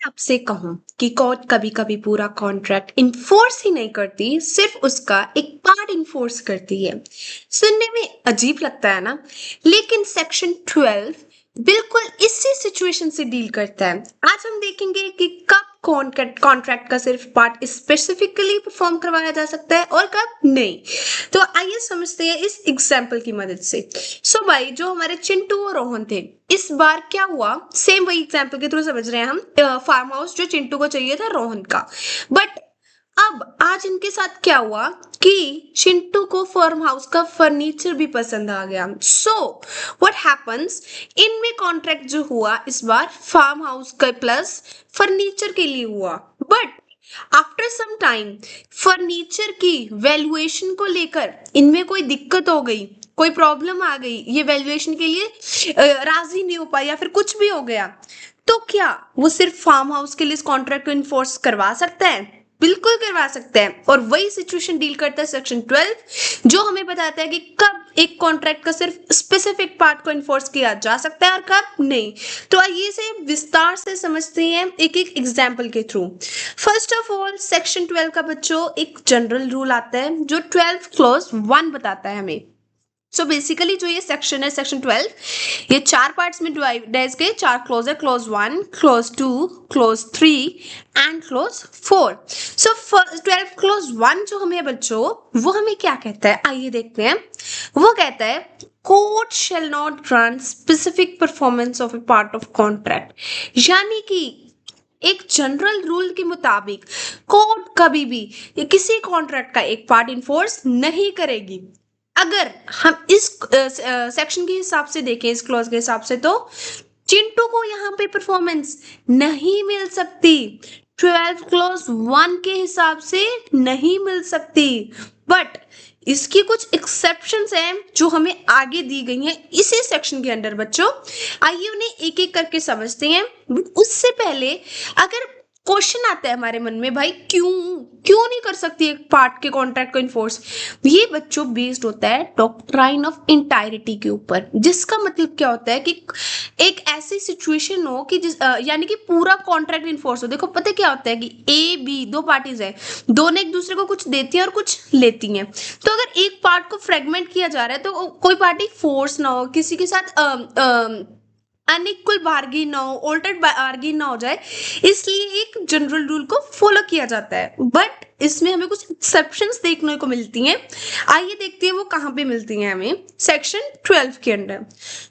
आपसे कहूँ कि कोर्ट कभी-कभी पूरा कॉन्ट्रैक्ट इन्फोर्स ही नहीं करती, सिर्फ उसका एक पार्ट इन्फोर्स करती है। सुनने में अजीब लगता है ना? लेकिन सेक्शन 12 बिल्कुल इसी सिचुएशन से डील करता है। आज हम देखेंगे कि कब कॉन्ट्रैक्ट का सिर्फ पार्ट स्पेसिफिकली परफॉर्म करवाया जा सकता है और कब नहीं। तो आइए समझते हैं इस एग्जाम्पल की मदद से। सो भाई जो हमारे चिंटू और रोहन थे, इस बार क्या हुआ, सेम वही एग्जाम्पल के थ्रू समझ रहे हैं हम। फार्म हाउस जो चिंटू को चाहिए था रोहन का, बट अब आज इनके साथ क्या हुआ कि चिंटू को फार्म हाउस का फर्नीचर भी पसंद आ गया। सो व्हाट हैपेंस, इनमें कॉन्ट्रैक्ट जो हुआ इस बार फार्म हाउस का प्लस फर्नीचर के लिए हुआ। But after some time furniture की वैल्यूएशन को लेकर इनमें कोई दिक्कत हो गई, कोई प्रॉब्लम आ गई, ये वैल्यूएशन के लिए राजी नहीं हो पाई या फिर कुछ भी हो गया, तो क्या वो सिर्फ फार्म हाउस के लिए इस कॉन्ट्रैक्ट को इन्फोर्स करवा सकता है? बिल्कुल करवा सकता है। और वही सिचुएशन डील करता है सेक्शन 12, जो हमें बताता है कि कब एक कॉन्ट्रैक्ट का सिर्फ स्पेसिफिक पार्ट को इन्फोर्स किया जा सकता है और कब नहीं। तो आइए इसे विस्तार से समझते हैं एक एक एग्जाम्पल के through. First of all section 12 का बच्चों एक जनरल रूल आता है जो 12 क्लॉज 1 बताता है हमें। सो बेसिकली जो ये सेक्शन है सेक्शन 12, ये चार पार्ट्स में डिवाइड गए, चार क्लोज है, close 1, close 2, close 3 and close 4। So 12 close 1 जो हमें बच्चों, वो हमें क्या कहता है आइए देखते हैं। वो कहता है court shall not grant specific performance of A part of contract, यानी कि एक जनरल रूल के मुताबिक कोर्ट कभी भी किसी कॉन्ट्रैक्ट का एक पार्ट इन्फोर्स नहीं करेगी। अगर हम इस सेक्शन के हिसाब से देखें, इस क्लॉज के हिसाब से, तो चिंटू को यहाँ पे परफॉर्मेंस नहीं मिल सकती, 12 क्लॉज 1 के हिसाब से नहीं मिल सकती। बट इसकी कुछ एक्सेप्शंस हैं जो हमें आगे दी गई हैं इसी सेक्शन के अंदर बच्चों। आइए उन्हें एक एक करके समझते हैं। उससे पहले अगर क्वेश्चन आता है हमारे मन में, भाई क्यों क्यों नहीं कर सकती एक पार्ट के कॉन्ट्रैक्ट को इन्फोर्स, ये बच्चों बेस्ड होता है डॉक्ट्राइन ऑफ इंटायरिटी के ऊपर। जिसका मतलब क्या होता है कि एक ऐसी सिचुएशन हो कि यानी कि पूरा कॉन्ट्रैक्ट इन्फोर्स हो। देखो पता क्या होता है कि ए बी दो पार्टीज है, दोनों एक दूसरे को कुछ देती हैं और कुछ लेती हैं। तो अगर एक पार्ट को फ्रेगमेंट किया जा रहा है तो कोई पार्टी फोर्स ना हो, किसी के साथ अनइक्वल बार्गेन ना हो, ऑल्टर्ड बार्गेन ना हो जाए, इसलिए एक जनरल रूल को फॉलो किया जाता है। बट इसमें हमें कुछ एक्सेप्शंस देखने को मिलती हैं। आइए देखते हैं वो कहाँ पे मिलती हैं हमें सेक्शन 12 के अंदर।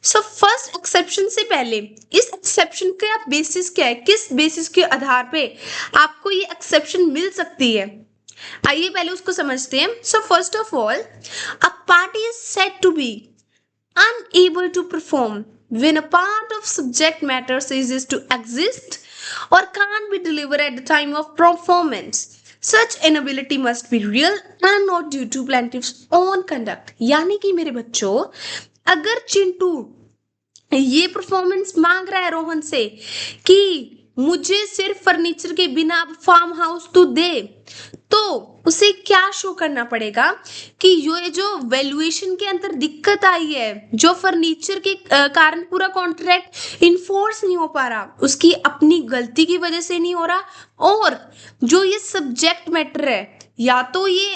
सो फर्स्ट एक्सेप्शन से पहले, इस एक्सेप्शन का बेसिस क्या है, किस बेसिस के आधार पे आपको ये एक्सेप्शन मिल सकती है, आइए पहले उसको समझते हैं। So first of all, a party is said to be unable to perform when a part of subject matter ceases to exist or can't be delivered at the time of performance. Such inability must be real and not due to plaintiff's own conduct. यानी कि मेरे बच्चों, अगर चिंटू ये performance मांग रहा है रोहन से कि मुझे सिर्फ फर्नीचर के बिना फार्म हाउस तू दे, तो उसे क्या शो करना पड़ेगा कि ये जो वैल्यूएशन के अंदर दिक्कत आई है, जो फर्नीचर के कारण पूरा कॉन्ट्रैक्ट इन्फोर्स नहीं हो पा रहा, उसकी अपनी गलती की वजह से नहीं हो रहा, और जो ये सब्जेक्ट मैटर है या तो ये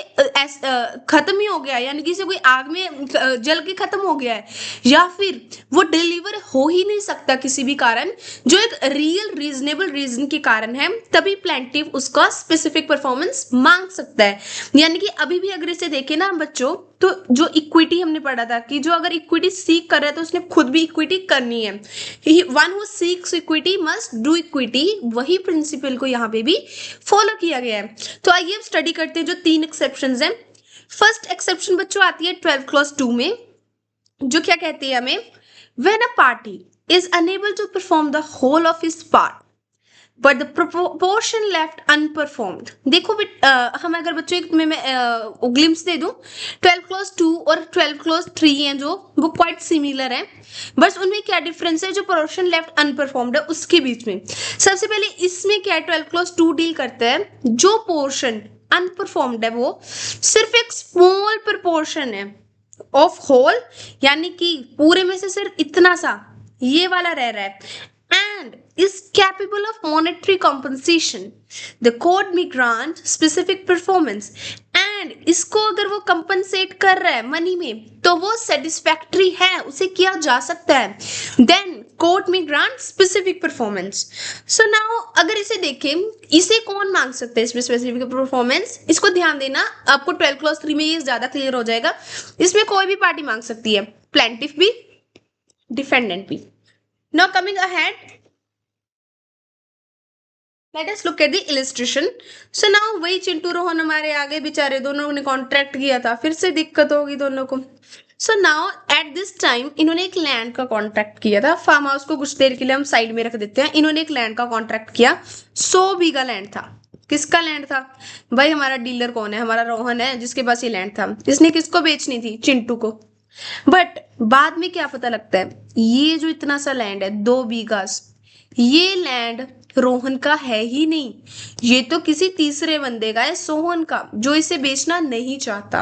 खत्म ही हो गया, यानी कि इसे कोई आग में जल के खत्म हो गया है, या फिर वो डिलीवर हो ही नहीं सकता किसी भी कारण, जो एक रियल रीजनेबल रीजन के कारण है, तभी प्लेंटिव उसका स्पेसिफिक परफॉर्मेंस मांग सकता है। यानी कि अभी भी अगर इसे देखें ना बच्चों, तो जो इक्विटी हमने पढ़ा था कि जो अगर इक्विटी सीक कर रहा है तो उसने खुद भी इक्विटी करनी है। One who seeks equity must do equity, वही प्रिंसिपल को यहाँ पे भी फॉलो किया गया है। तो आइए स्टडी करते हैं जो 3 एक्सेप्शंस हैं। फर्स्ट एक्सेप्शन बच्चों आती है 12 क्लॉज 2 में, जो क्या कहती है हमें, when a party is unable to perform the whole of his part but the proportion left unperformed। देखो हम अगर बच्चों एक मैं ग्लिम्स दे दूं, 12 क्लॉज 2 और 12 क्लॉज 3 हैं जो वो क्वाइट सिमिलर हैं, बस उनमें क्या डिफरेंस है, जो पोर्शन लेफ्ट अनपरफॉर्म्ड है उसके बीच में। सबसे पहले इसमें क्या है, 12 क्लॉज 2 डील करता है जो पोर्शन अनपरफॉर्म्ड है वो सिर्फ एक स्मॉल प्रपोर्शन है ऑफ होल, यानी कि पूरे में से सिर्फ इतना सा ये वाला रह रहा है, and is capable of monetary compensation. The court may grant specific performance and इसको अगर वो compensate कर रहा है मनी में तो वो satisfactory है, उसे किया जा सकता है. Then court may grant specific performance. So now अगर इसे देखें, इसे कौन मांग सकता है इसमें specific performance? इसको ध्यान देना, आपको 12 clause 3 में ये ज्यादा क्लियर हो जाएगा. इसमें कोई भी पार्टी मांग सकती है, plaintiff भी, defendant भी. Now coming ahead, let us look at the illustration. So now वही चिंटू रोहन हमारे आगे, बेचारे दोनों ने कॉन्ट्रैक्ट किया था, फिर से दिक्कत होगी दोनों को. So now at this time इन्होंने एक लैंड का कॉन्ट्रैक्ट किया था. फार्म हाउस को कुछ देर के लिए हम साइड में रख देते हैं. इन्होंने एक लैंड का कॉन्ट्रैक्ट किया, 100 बीघा लैंड था. किसका लैंड था भाई? हमारा डीलर कौन है? हमारा रोहन है, जिसके पास ये लैंड था. इसने किसको बेचनी थी? चिंटू को. बट बाद में क्या पता लगता है, ये जो इतना सा लैंड है 2 बीघा, ये लैंड रोहन का है ही नहीं, ये तो किसी तीसरे बंदे का है, सोहन का, जो इसे बेचना नहीं चाहता.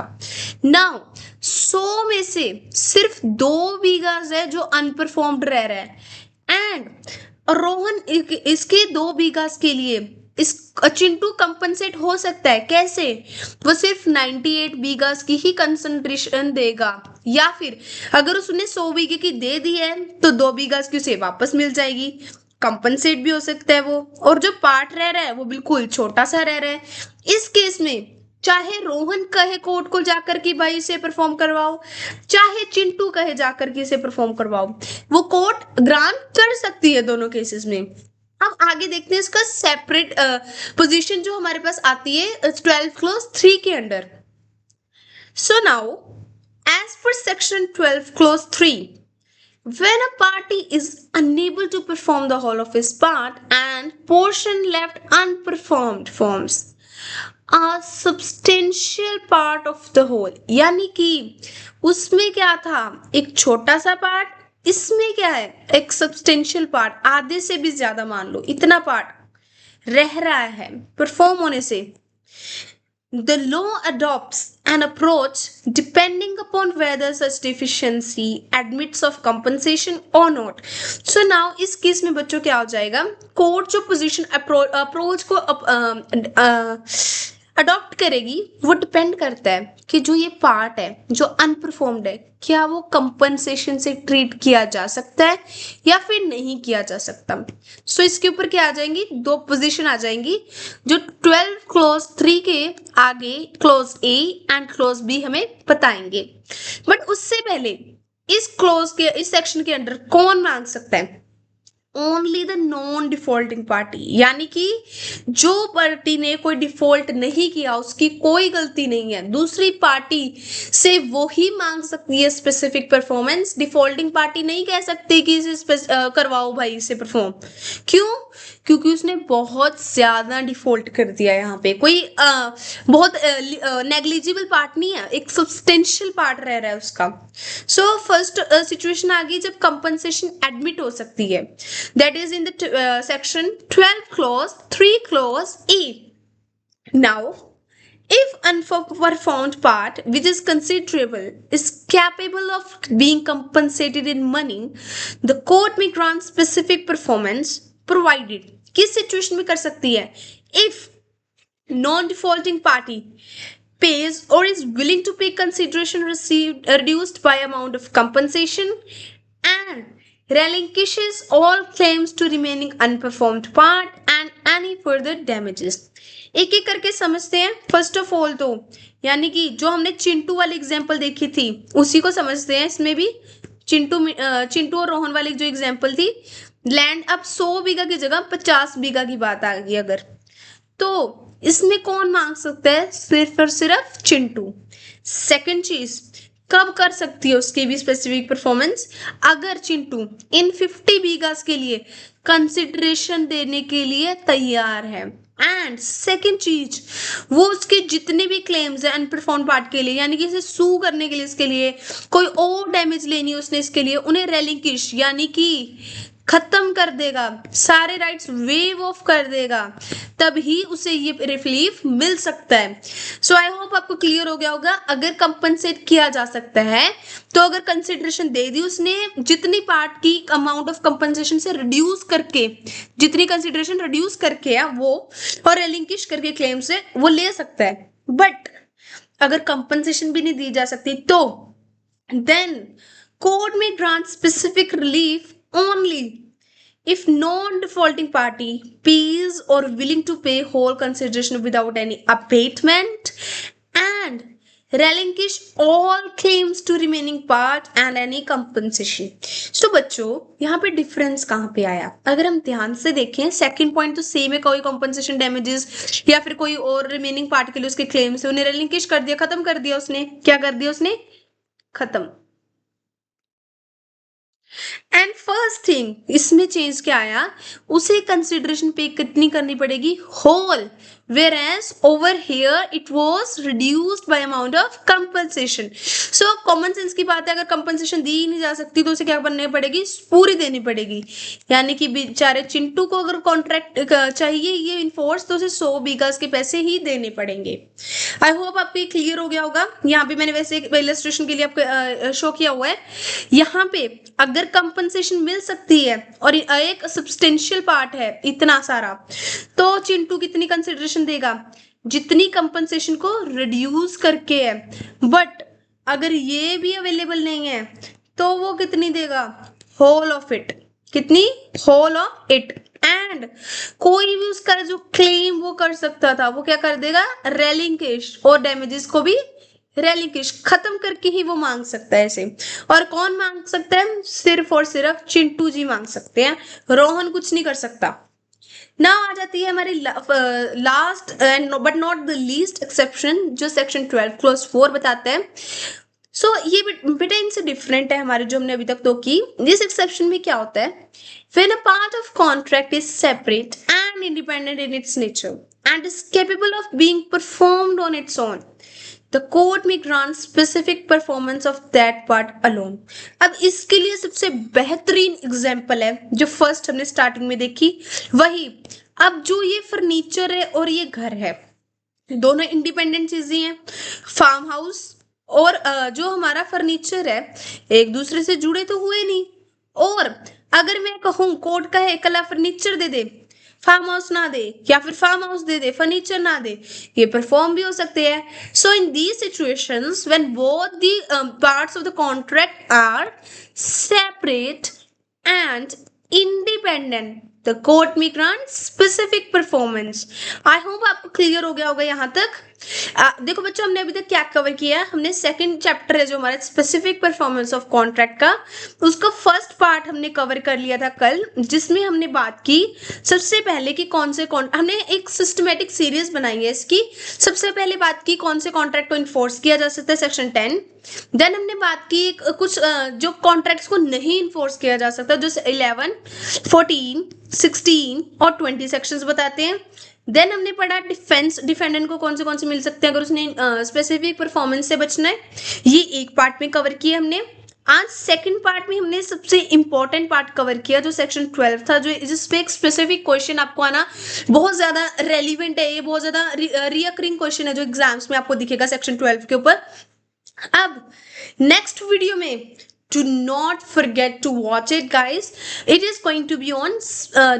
नाउ 100 में से सिर्फ 2 बीघा है जो अनपरफॉर्म्ड रह रहा है, एंड रोहन इसके 2 बीघा के लिए इस चिंटू कंपनसेट हो सकता है. कैसे? वो सिर्फ 98 बीघा की ही कंसंट्रेशन देगा, या फिर अगर उसने 100 बीघे की दे दी है तो 2 बीघा की उसे वापस मिल जाएगी. कंपनसेट भी हो सकता है वो, और जो पार्ट रह रहा है वो बिल्कुल छोटा सा रह रहा है. इस केस में चाहे रोहन कहे कोर्ट को जाकर कि भाई इसे परफॉर्म करवाओ, चाहे चिंटू कहे जाकर कि इसे परफॉर्म करवाओ, वो कोर्ट ग्रांट कर सकती है दोनों केसेस में. अब आगे देखते हैं इसका सेपरेट पोजीशन जो हमारे पास आती है 12 clause 3 के under. So now as per section 12 clause 3, when a party is unable to perform the whole of his part and portion left unperformed forms a substantial part of the whole, यानी कि उसमें क्या था, एक छोटा सा part, इसमें क्या है, एक सब्सटेंशियल पार्ट, आधे से भी ज्यादा मान लो, इतना पार्ट रह रहा है परफॉर्म होने से. The law adopts an approach depending upon whether such deficiency admits of compensation or not. So now इस केस में बच्चों क्या हो जाएगा, कोर्ट जो पोजीशन अप्रोच को अडॉप्ट करेगी वो डिपेंड करता है कि जो ये पार्ट है जो अनपरफॉर्म्ड है, क्या वो कंपनसेशन से ट्रीट किया जा सकता है या फिर नहीं किया जा सकता. सो इसके ऊपर क्या आ जाएंगी, 2 पोजीशन आ जाएंगी जो 12 clause 3 के आगे clause A and clause B हमें बताएंगे. बट उससे पहले इस क्लोज के, इस सेक्शन के अंदर कौन मांग सकता है? Only the non defaulting party, यानी कि जो पार्टी ने कोई डिफॉल्ट नहीं किया, उसकी कोई गलती नहीं है, दूसरी पार्टी से वो ही मांग सकती है स्पेसिफिक परफॉर्मेंस. डिफॉल्टिंग पार्टी नहीं कह सकती कि इसे करवाओ भाई इसे परफॉर्म. क्यों? क्योंकि उसने बहुत ज्यादा डिफॉल्ट कर दिया. यहाँ पे कोई बहुत नेग्लिजिबल पार्ट नहीं है, एक सब्सटेंशियल पार्ट रह रहा है उसका. सो फर्स्ट सिचुएशन आ गई जब कंपनसेशन एडमिट हो सकती है, that is in the section 12 clause 3 clause E. Now if unperformed part which is considerable is capable of being compensated in money, the court may grant specific performance provided. किस situation में कर सकती है? If non-defaulting party pays or is willing to pay consideration received reduced by amount of compensation and relinquishes all claims to remaining unperformed part and any further damages. एक एक करके समझते हैं. फर्स्ट ऑफ ऑल तो यानी कि जो हमने चिंटू वाली एग्जांपल देखी थी उसी को समझते हैं. इसमें भी चिंटू और रोहन वाली जो एग्जांपल थी, लैंड अब 100 बीघा की जगह 50 बीघा की बात आ गई अगर, तो इसमें कौन मांग सकता है? सिर्फ और सिर्फ चिंटू. सेकंड चीज, कब कर सकती है उसकी भी स्पेसिफिक परफॉर्मेंस? अगर चिंटू इन 50 बीघा के लिए कंसिडरेशन देने के लिए तैयार है. एंड सेकेंड चीज, वो उसके जितने भी क्लेम्स है अनपरफॉर्म पार्ट के लिए, यानी कि इसे सू करने के लिए, इसके लिए कोई और डैमेज लेनी है उसने, इसके लिए उन्हें रेलिंकिश यानी कि खत्म कर देगा, सारे राइट्स वेव ऑफ कर देगा, तभी उसे ये रिलीफ मिल सकता है। सो आई होप आपको क्लियर हो गया होगा। अगर कंपनसेट किया जा सकता है तो अगर कंसिडरेशन दे दी उसने, जितनी पार्ट की अमाउंट ऑफ कंपनसेशन से रिड्यूस करके, जितनी कंसिडरेशन रिड्यूस करके है वो और रिलिंक्विश करके क्लेम से वो ले सकता है। बट अगर कंपनसेशन भी नहीं दी जा सकती तो देन कोर्ट में grant specific relief only if non-defaulting party pays or willing to pay whole consideration without any abatement and relinquish all claims to remaining part and any compensation। so बच्चों यहाँ पे difference कहाँ पे आया? अगर हम ध्यान से देखें सेकंड पॉइंट तो सेम है, कोई कॉम्पनसेशन डैमेजेस या फिर कोई और रिमेनिंग पार्ट के लिए उसके क्लेम से उन्हें relinquish कर दिया, खत्म कर दिया उसने। क्या कर दिया उसने? खत्म। एंड फर्स्ट थिंग इसमें चेंज क्या आया, उसे कंसिडरेशन पे कितनी करनी पड़ेगी? Whole, whereas over here it was reduced by amount of compensation। so common sense की बात है, अगर compensation दी ही नहीं जा सकती तो उसे क्या बननी पड़ेगी? पूरी देनी पड़ेगी। यानी कि बेचारे चिंटू को अगर कॉन्ट्रैक्ट चाहिए ये इन्फोर्स तो उसे 100 बीघास के पैसे ही देने पड़ेंगे। आई होप आपको ये क्लियर हो गया होगा। यहाँ पे मैंने वैसे एक इलस्ट्रेशन के लिए आपको शो किया हुआ है। यहाँ पे अगर कंपनसेशन मिल सकती है और एक सब्सटेंशियल पार्ट है इतना सारा, तो चिंटू कितनी कंसिडरेशन देगा? जितनी कंपनसेशन को रिड्यूस करके है। बट अगर ये भी अवेलेबल नहीं है तो वो कितनी देगा? Whole of it. कितनी? Whole of it. एंड कोई भी उसका जो क्लेम वो कर सकता था वो क्या कर देगा? रेलिंक्विश, और डैमेजेस को भी रेलिंक्विश खत्म करके ही वो मांग सकता है ऐसे। और कौन मांग सकता है? सिर्फ और सिर्फ चिंटू जी मांग सकते हैं, रोहन कुछ नहीं कर सकता। ना आ जाती है हमारी last and but not the least exception जो सेक्शन 12 क्लॉज 4 बताता है। सो ये बेटा इनसे डिफरेंट है हमारे जो हमने अभी तक तो की। इस एक्सेप्शन में क्या होता है? When a part of contract is separate and independent in its nature and is capable of being performed on its own, the court may grant specific performance of that part alone। अब इसके लिए सबसे बेहतरीन example है जो first हमने starting में देखी वही। अब जो ये फर्नीचर है और ये घर है, दोनों इंडिपेंडेंट चीजें हैं। फार्म हाउस और जो हमारा फर्नीचर है एक दूसरे से जुड़े तो हुए नहीं। और अगर मैं कहूँ कोर्ट का है कला फर्नीचर दे दे, फार्म हाउस ना दे, या फिर फार्म हाउस दे दे फर्नीचर ना दे, ये परफॉर्म भी हो सकते हैं। So in these situations when both the parts of the contract are separate and independent the court में grant specific performance. I hope आपको क्लियर हो गया होगा यहाँ तक। देखो बच्चों हमने अभी तक क्या कवर किया? हमने सेकंड चैप्टर है जो हमारा स्पेसिफिक परफॉर्मेंस ऑफ कॉन्ट्रैक्ट का, उसका फर्स्ट पार्ट हमने कवर कर लिया था कल, जिसमें हमने बात की सबसे पहले कि कौन से हमने एक सिस्टमेटिक सीरीज बनाई है इसकी। सबसे पहले बात की कौन से कॉन्ट्रैक्ट को इन्फोर्स किया जा सकता है, सेक्शन 10। देन हमने बात की कुछ जो कॉन्ट्रैक्ट्स को नहीं इन्फोर्स किया जा सकता, जो 11, 14, 16 और 20 सेक्शंस बताते हैं। देन हमने पढ़ा डिफेंडेंट को कौन से मिल सकते हैं अगर उसने स्पेसिफिक परफॉर्मेंस से बचना है। ये एक पार्ट में कवर किया हमने। आज सेकंड पार्ट में हमने सबसे इंपॉर्टेंट पार्ट कवर किया जो सेक्शन 12 था, जो जिसपे एक स्पेसिफिक क्वेश्चन आपको आना बहुत ज्यादा रेलिवेंट है। ये बहुत ज्यादा रिकरिंग क्वेश्चन है जो एग्जाम्स में आपको दिखेगा सेक्शन 12 के ऊपर। अब नेक्स्ट वीडियो में do not forget to watch it guys, it is going to be on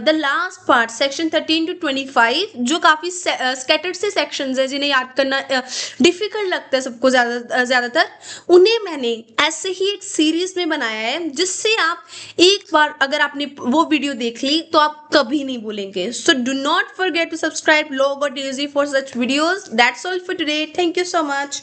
the last part section 13 to 25 जो काफी scattered से sections है जिन्हें याद करना difficult लगता है सबको ज्यादातर। उन्हें मैंने ऐसे ही एक सीरीज में बनाया है जिससे आप एक बार अगर आपने वो वीडियो देख ली तो आप कभी नहीं भूलेंगे। so do not forget to subscribe log or daisy for such videos। that's all for today, thank you so much।